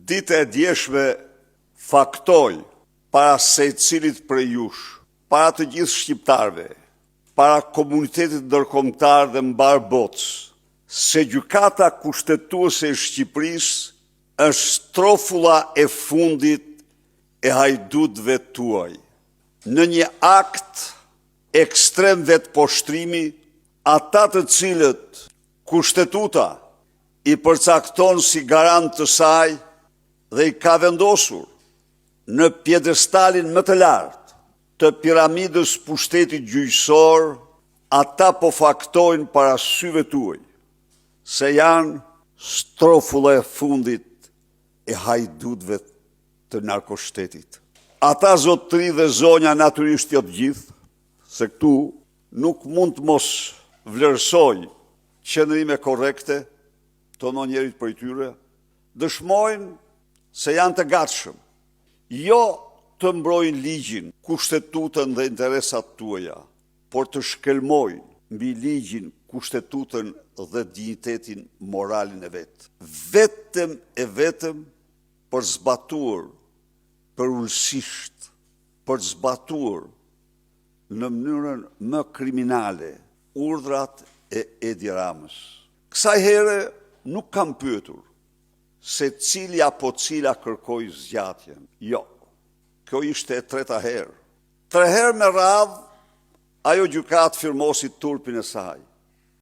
Dita e djeshme faktoj para secilit prej jush, para të gjithë shqiptarëve, para komunitetit ndërkombëtar dhe mbar botës, se gjykata kushtetuese e Shqipërisë është strofulla e fundit e hajdutëve tuaj. Në një akt ekstrem vetëposhtrimi, ata të cilët kushtetuta i përcakton si garant të saj dhe i ka vendosur në pjedestalin më të lartë të piramidës pushtetit gjyqësor, ata po faktojnë para syve tuaj se janë strofulla e fundit e hajdutëve të narkoshtetit. Ata zotëri dhe zonja natyrisht jo të gjithë, se këtu nuk mund të mos vlerësoj qëndrime korekte të ndonjërit prej tyre, dëshmojnë se janë të gatshëm, jo të mbrojnë ligjin, kushtetutën dhe interesat tuaja, por të shkelmojnë mbi ligjin, kushtetutën dhe dignitetin moralin e vetë. Vetëm për zbatuar përullësisht, për zbatuar në mënyrën më kriminale urdhrat e Edi Ramës. Kësaj here nuk kam pyetur se cili apo cila kërkoi zgjatjen. Jo, kjo ishte e treta herë. 3 herë me radhë ajo gjykatë firmosi turpin e saj.